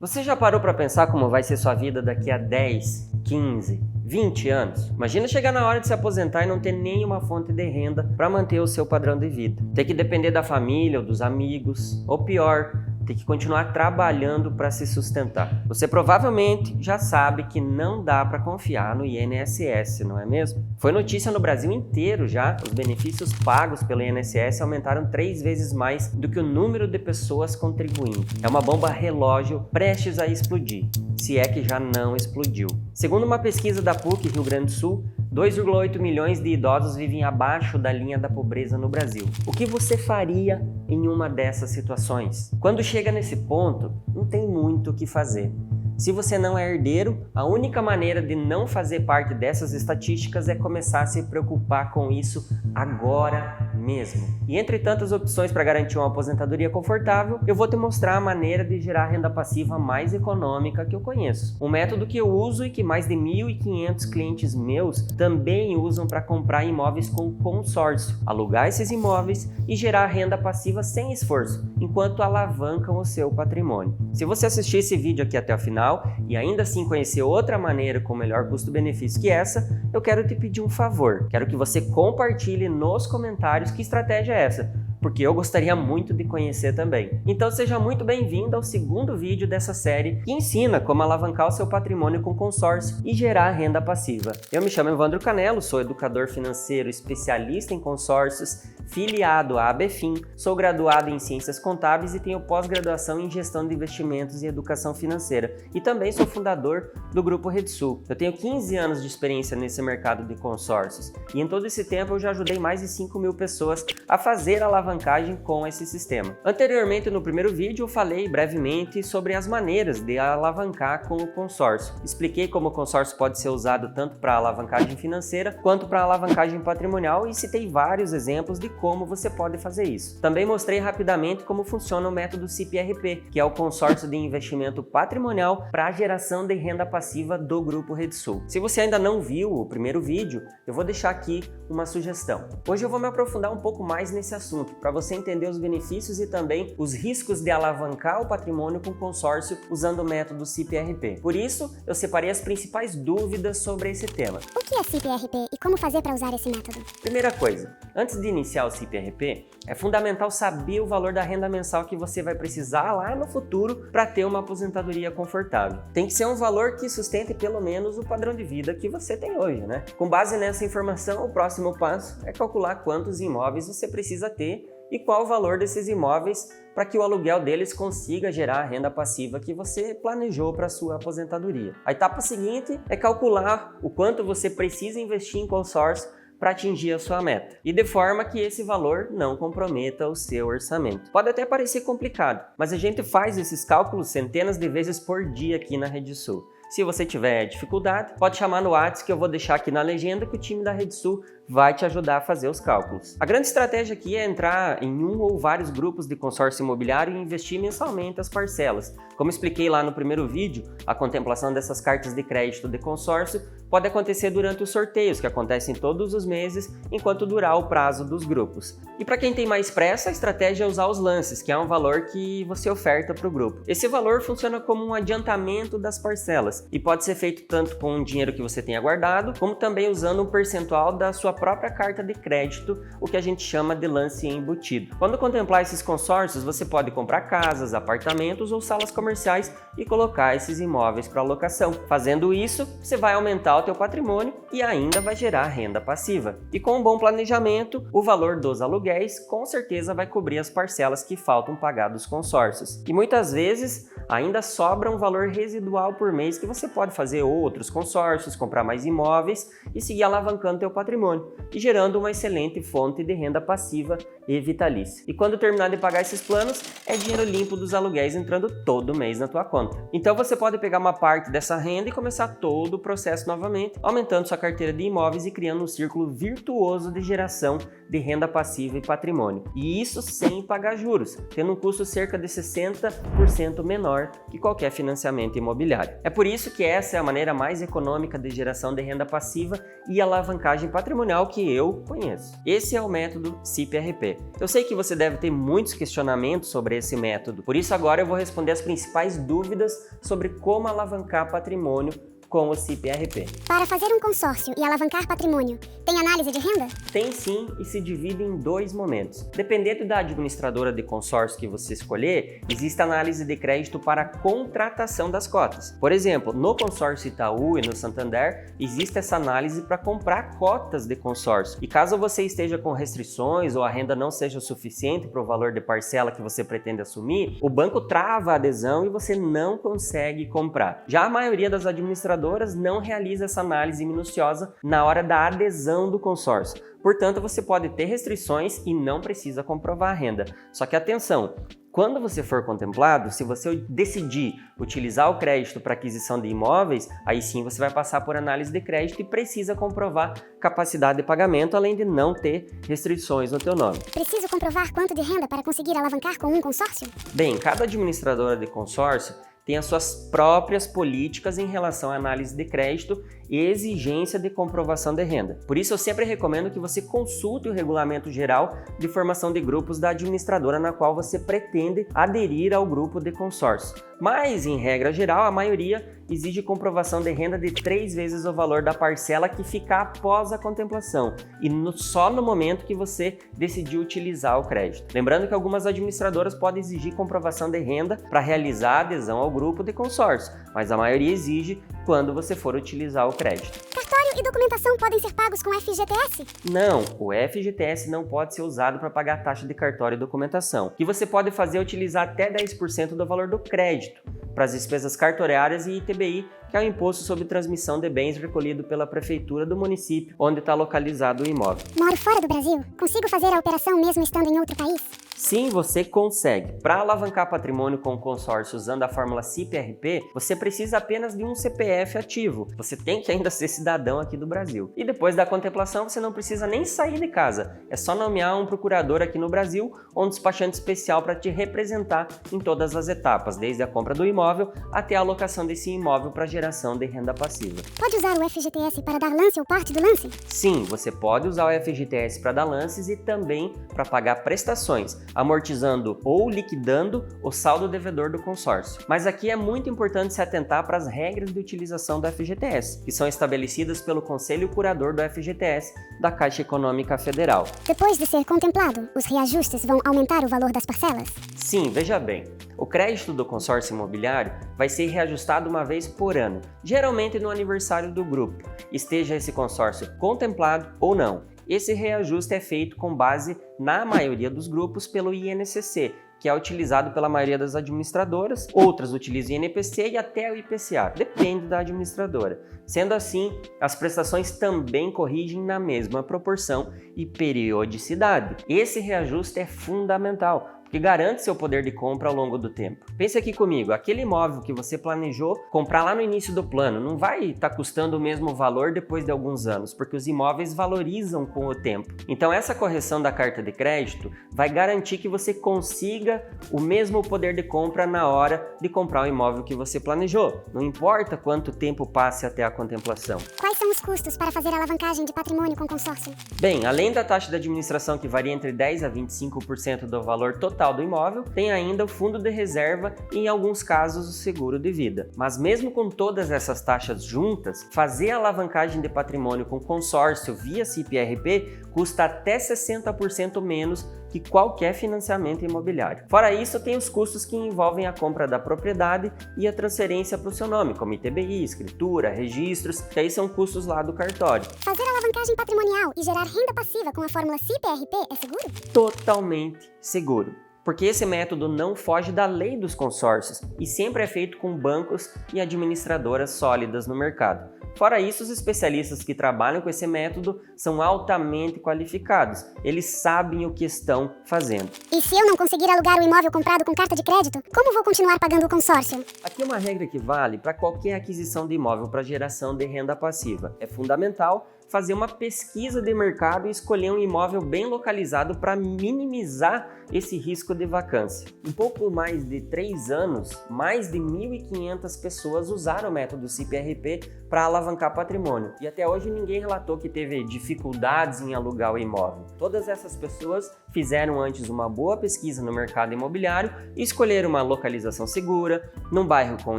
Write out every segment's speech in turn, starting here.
Você já parou para pensar como vai ser sua vida daqui a 10, 15, 20 anos? Imagina chegar na hora de se aposentar e não ter nenhuma fonte de renda para manter o seu padrão de vida. Ter que depender da família ou dos amigos, ou pior, ter que continuar trabalhando para se sustentar. Você provavelmente já sabe que não dá para confiar no INSS, não é mesmo? Foi notícia no Brasil inteiro já. Os benefícios pagos pelo INSS aumentaram 3 vezes mais do que o número de pessoas contribuindo. É uma bomba relógio prestes a explodir, se é que já não explodiu. Segundo uma pesquisa da PUC Rio Grande do Sul, 2,8 milhões de idosos vivem abaixo da linha da pobreza no Brasil. O que você faria em uma dessas situações? Quando chega nesse ponto, não tem muito o que fazer. Se você não é herdeiro, a única maneira de não fazer parte dessas estatísticas é começar a se preocupar com isso agora mesmo. E entre tantas opções para garantir uma aposentadoria confortável, eu vou te mostrar a maneira de gerar renda passiva mais econômica que eu conheço. Um método que eu uso e que mais de 1.500 clientes meus também usam para comprar imóveis com consórcio, alugar esses imóveis e gerar renda passiva sem esforço, enquanto alavancam o seu patrimônio. Se você assistir esse vídeo aqui até o final e ainda assim conhecer outra maneira com melhor custo-benefício que essa, eu quero te pedir um favor. Quero que você compartilhe nos comentários que estratégia é essa, porque eu gostaria muito de conhecer também. Então seja muito bem-vindo ao segundo vídeo dessa série que ensina como alavancar o seu patrimônio com consórcio e gerar renda passiva. Eu me chamo Evandro Canelo, sou educador financeiro especialista em consórcios, filiado à ABFIM, sou graduado em Ciências Contábeis e tenho pós-graduação em Gestão de Investimentos e Educação Financeira. E também sou fundador do Grupo RedSul. Eu tenho 15 anos de experiência nesse mercado de consórcios e em todo esse tempo eu já ajudei mais de 5.000 pessoas a fazer alavancagem com esse sistema. Anteriormente, no primeiro vídeo, eu falei brevemente sobre as maneiras de alavancar com o consórcio. Expliquei como o consórcio pode ser usado tanto para alavancagem financeira quanto para alavancagem patrimonial e citei vários exemplos de como você pode fazer isso. Também mostrei rapidamente como funciona o método CIP-RP, que é o consórcio de investimento patrimonial para a geração de renda passiva do Grupo RedSul. Se você ainda não viu o primeiro vídeo, eu vou deixar aqui uma sugestão. Hoje eu vou me aprofundar um pouco mais nesse assunto, para você entender os benefícios e também os riscos de alavancar o patrimônio com consórcio usando o método CIP-RP. Por isso, eu separei as principais dúvidas sobre esse tema. O que é CIP-RP e como fazer para usar esse método? Primeira coisa, antes de iniciar o CIP-RP, é fundamental saber o valor da renda mensal que você vai precisar lá no futuro para ter uma aposentadoria confortável. Tem que ser um valor que sustente pelo menos o padrão de vida que você tem hoje, né? Com base nessa informação, o próximo passo é calcular quantos imóveis você precisa ter e qual o valor desses imóveis para que o aluguel deles consiga gerar a renda passiva que você planejou para a sua aposentadoria. A etapa seguinte é calcular o quanto você precisa investir em consórcio para atingir a sua meta, e de forma que esse valor não comprometa o seu orçamento. Pode até parecer complicado, mas a gente faz esses cálculos centenas de vezes por dia aqui na RedSul. Se você tiver dificuldade, pode chamar no WhatsApp que eu vou deixar aqui na legenda que o time da RedSul vai te ajudar a fazer os cálculos. A grande estratégia aqui é entrar em um ou vários grupos de consórcio imobiliário e investir mensalmente as parcelas. Como expliquei lá no primeiro vídeo, a contemplação dessas cartas de crédito de consórcio pode acontecer durante os sorteios, que acontecem todos os meses, enquanto durar o prazo dos grupos. E para quem tem mais pressa, a estratégia é usar os lances, que é um valor que você oferta para o grupo. Esse valor funciona como um adiantamento das parcelas e pode ser feito tanto com o dinheiro que você tenha guardado, como também usando um percentual da sua própria carta de crédito, o que a gente chama de lance embutido. Quando contemplar esses consórcios, você pode comprar casas, apartamentos ou salas comerciais e colocar esses imóveis para locação. Fazendo isso, você vai aumentar o teu patrimônio e ainda vai gerar renda passiva. E com um bom planejamento, o valor dos aluguéis com certeza vai cobrir as parcelas que faltam pagar dos consórcios. E muitas vezes ainda sobra um valor residual por mês que você pode fazer outros consórcios, comprar mais imóveis e seguir alavancando teu patrimônio e gerando uma excelente fonte de renda passiva e vitalícia. E quando terminar de pagar esses planos, é dinheiro limpo dos aluguéis entrando todo mês na tua conta. Então você pode pegar uma parte dessa renda e começar todo o processo novamente, aumentando sua carteira de imóveis e criando um círculo virtuoso de geração de renda passiva e patrimônio. E isso sem pagar juros, tendo um custo cerca de 60% menor menor que qualquer financiamento imobiliário. É por isso que essa é a maneira mais econômica de geração de renda passiva e alavancagem patrimonial que eu conheço. Esse é o método CIP-RP. Eu sei que você deve ter muitos questionamentos sobre esse método, por isso agora eu vou responder as principais dúvidas sobre como alavancar patrimônio com o CIP-RP. Para fazer um consórcio e alavancar patrimônio, tem análise de renda? Tem sim, e se divide em 2 momentos. Dependendo da administradora de consórcio que você escolher, existe análise de crédito para contratação das cotas. Por exemplo, no consórcio Itaú e no Santander, existe essa análise para comprar cotas de consórcio. E caso você esteja com restrições ou a renda não seja suficiente para o valor de parcela que você pretende assumir, o banco trava a adesão e você não consegue comprar. Já a maioria das administradoras não realiza essa análise minuciosa na hora da adesão do consórcio. Portanto, você pode ter restrições e não precisa comprovar a renda. Só que atenção, quando você for contemplado, se você decidir utilizar o crédito para aquisição de imóveis, aí sim você vai passar por análise de crédito e precisa comprovar capacidade de pagamento, além de não ter restrições no teu nome. Preciso comprovar quanto de renda para conseguir alavancar com um consórcio? Bem, cada administradora de consórcio tem as suas próprias políticas em relação à análise de crédito e exigência de comprovação de renda. Por isso, eu sempre recomendo que você consulte o regulamento geral de formação de grupos da administradora na qual você pretende aderir ao grupo de consórcio. Mas, em regra geral, a maioria exige comprovação de renda de 3 vezes o valor da parcela que ficar após a contemplação e só no momento que você decidir utilizar o crédito. Lembrando que algumas administradoras podem exigir comprovação de renda para realizar a adesão ao grupo de consórcio, mas a maioria exige quando você for utilizar o crédito. Cartório e documentação podem ser pagos com FGTS? Não, o FGTS não pode ser usado para pagar a taxa de cartório e documentação. O que você pode fazer é utilizar até 10% do valor do crédito para as despesas cartoriárias e ITBI, que é o Imposto sobre Transmissão de Bens recolhido pela Prefeitura do município onde está localizado o imóvel. Moro fora do Brasil. Consigo fazer a operação mesmo estando em outro país? Sim, você consegue. Para alavancar patrimônio com consórcio usando a fórmula CIP-RP, você precisa apenas de um CPF ativo. Você tem que ainda ser cidadão aqui do Brasil. E depois da contemplação, você não precisa nem sair de casa. É só nomear um procurador aqui no Brasil ou um despachante especial para te representar em todas as etapas, desde a compra do imóvel até a alocação desse imóvel para geração de renda passiva. Pode usar o FGTS para dar lance ou parte do lance? Sim, você pode usar o FGTS para dar lances e também para pagar prestações, amortizando ou liquidando o saldo devedor do consórcio. Mas aqui é muito importante se atentar para as regras de utilização do FGTS, que são estabelecidas pelo Conselho Curador do FGTS da Caixa Econômica Federal. Depois de ser contemplado, os reajustes vão aumentar o valor das parcelas? Sim, veja bem. O crédito do consórcio imobiliário vai ser reajustado uma vez por ano, geralmente no aniversário do grupo, esteja esse consórcio contemplado ou não. Esse reajuste é feito com base, na maioria dos grupos, pelo INCC, que é utilizado pela maioria das administradoras, outras utilizam o INPC e até o IPCA, depende da administradora. Sendo assim, as prestações também corrigem na mesma proporção e periodicidade. Esse reajuste é fundamental, que garante seu poder de compra ao longo do tempo. Pense aqui comigo, aquele imóvel que você planejou comprar lá no início do plano não vai estar custando o mesmo valor depois de alguns anos, porque os imóveis valorizam com o tempo. Então essa correção da carta de crédito vai garantir que você consiga o mesmo poder de compra na hora de comprar o imóvel que você planejou. Não importa quanto tempo passe até a contemplação. Quais são os custos para fazer a alavancagem de patrimônio com consórcio? Bem, além da taxa de administração que varia entre 10% a 25% do valor total do imóvel, tem ainda o fundo de reserva e, em alguns casos, o seguro de vida. Mas mesmo com todas essas taxas juntas, fazer a alavancagem de patrimônio com consórcio via CIP-RP custa até 60% menos que qualquer financiamento imobiliário. Fora isso, tem os custos que envolvem a compra da propriedade e a transferência para o seu nome, como ITBI, escritura, registros, que aí são custos lá do cartório. Fazer a alavancagem patrimonial e gerar renda passiva com a fórmula CIP-RP é seguro? Totalmente seguro, porque esse método não foge da lei dos consórcios e sempre é feito com bancos e administradoras sólidas no mercado. Fora isso, os especialistas que trabalham com esse método são altamente qualificados. Eles sabem o que estão fazendo. E se eu não conseguir alugar o imóvel comprado com carta de crédito, como vou continuar pagando o consórcio? Aqui é uma regra que vale para qualquer aquisição de imóvel para geração de renda passiva. É fundamental fazer uma pesquisa de mercado e escolher um imóvel bem localizado para minimizar esse risco de vacância. Em pouco mais de 3 anos, mais de 1.500 pessoas usaram o método CIP-RP para alavancar patrimônio. E até hoje ninguém relatou que teve dificuldades em alugar o imóvel. Todas essas pessoas fizeram antes uma boa pesquisa no mercado imobiliário e escolheram uma localização segura, num bairro com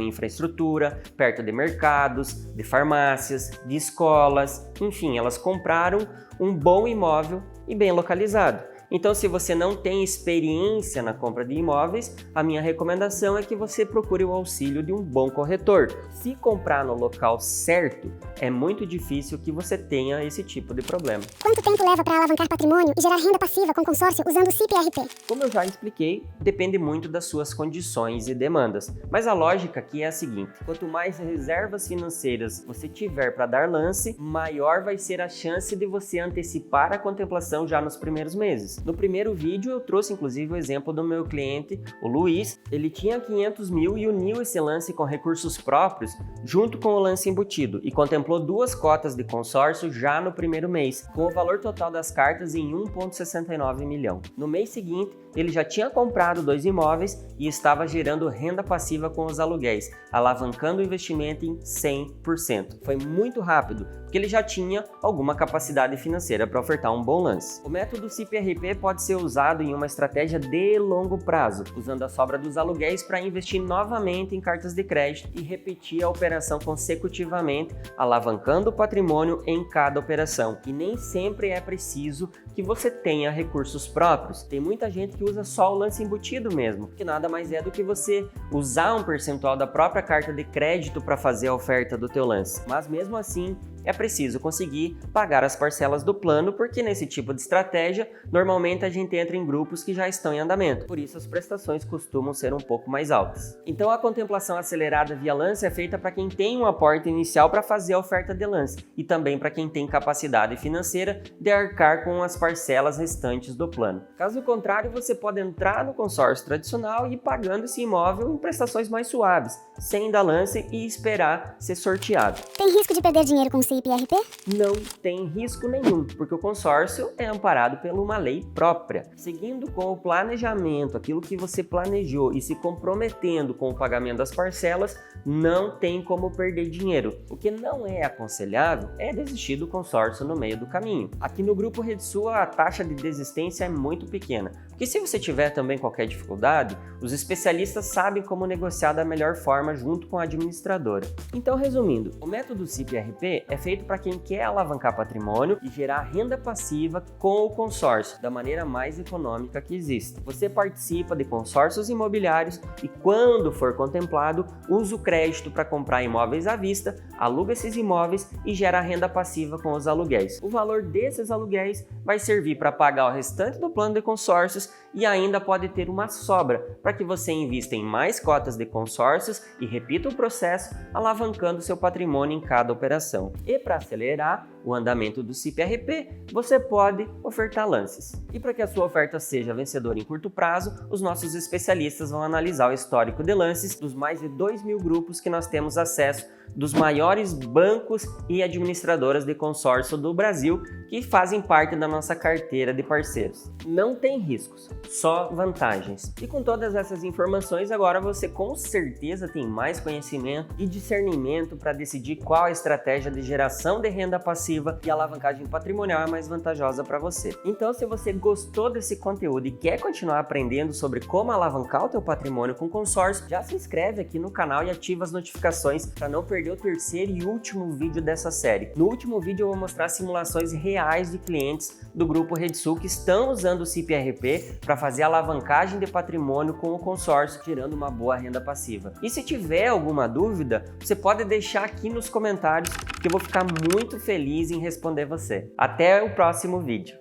infraestrutura, perto de mercados, de farmácias, de escolas, enfim, elas compraram um bom imóvel e bem localizado. Então, se você não tem experiência na compra de imóveis, a minha recomendação é que você procure o auxílio de um bom corretor. Se comprar no local certo, é muito difícil que você tenha esse tipo de problema. Quanto tempo leva para alavancar patrimônio e gerar renda passiva com consórcio usando o CIP-RP? Como eu já expliquei, depende muito das suas condições e demandas. Mas a lógica aqui é a seguinte: quanto mais reservas financeiras você tiver para dar lance, maior vai ser a chance de você antecipar a contemplação já nos primeiros meses. No primeiro vídeo eu trouxe inclusive o exemplo do meu cliente, o Luiz. Ele tinha 500 mil e uniu esse lance com recursos próprios junto com o lance embutido e contemplou 2 cotas de consórcio já no primeiro mês, com o valor total das cartas em 1,69 milhão. No mês seguinte, ele já tinha comprado 2 imóveis e estava gerando renda passiva com os aluguéis, alavancando o investimento em 100%. Foi muito rápido, porque ele já tinha alguma capacidade financeira para ofertar um bom lance. O método CIP-RP pode ser usado em uma estratégia de longo prazo, usando a sobra dos aluguéis para investir novamente em cartas de crédito e repetir a operação consecutivamente, alavancando o patrimônio em cada operação. E nem sempre é preciso que você tenha recursos próprios. Tem muita gente que usa só o lance embutido mesmo, que nada mais é do que você usar um percentual da própria carta de crédito para fazer a oferta do teu lance. Mas mesmo assim, é preciso conseguir pagar as parcelas do plano, porque nesse tipo de estratégia, normalmente a gente entra em grupos que já estão em andamento, por isso as prestações costumam ser um pouco mais altas. Então a contemplação acelerada via lance é feita para quem tem um aporte inicial para fazer a oferta de lance e também para quem tem capacidade financeira de arcar com as parcelas restantes do plano. Caso contrário, você pode entrar no consórcio tradicional e ir pagando esse imóvel em prestações mais suaves, sem dar lance e esperar ser sorteado. Tem risco de perder dinheiro com o CIP-RP? Não tem risco nenhum, porque o consórcio é amparado por uma lei própria. Seguindo com o planejamento, aquilo que você planejou e se comprometendo com o pagamento das parcelas, não tem como perder dinheiro. O que não é aconselhável é desistir do consórcio no meio do caminho. Aqui no Grupo RedSul a taxa de desistência é muito pequena, porque se você tiver também qualquer dificuldade, os especialistas sabem como negociar da melhor forma junto com a administradora. Então, resumindo, o método CIP-RP é feito para quem quer alavancar patrimônio e gerar renda passiva com o consórcio, da maneira mais econômica que existe. Você participa de consórcios imobiliários e, quando for contemplado, usa o crédito para comprar imóveis à vista, aluga esses imóveis e gera renda passiva com os aluguéis. O valor desses aluguéis vai servir para pagar o restante do plano de consórcios e ainda pode ter uma sobra para que você invista em mais cotas de consórcios e repita o processo, alavancando seu patrimônio em cada operação. E para acelerar o andamento do CIP-RP, você pode ofertar lances. E para que a sua oferta seja vencedora em curto prazo, os nossos especialistas vão analisar o histórico de lances dos mais de 2.000 grupos que nós temos acesso, dos maiores bancos e administradoras de consórcio do Brasil que fazem parte da nossa carteira de parceiros. Não tem riscos, só vantagens. E com todas essas informações, agora você com certeza tem mais conhecimento e discernimento para decidir qual a estratégia de geração de renda passiva e alavancagem patrimonial é mais vantajosa para você. Então, se você gostou desse conteúdo e quer continuar aprendendo sobre como alavancar o teu patrimônio com consórcio, já se inscreve aqui no canal e ativa as notificações para não perder o terceiro e último vídeo dessa série. No último vídeo eu vou mostrar simulações reais de clientes do Grupo RedSul que estão usando o CIP-RP para fazer alavancagem de patrimônio com o consórcio, gerando uma boa renda passiva. E se tiver alguma dúvida, você pode deixar aqui nos comentários que eu vou ficar muito feliz em responder você. Até o próximo vídeo.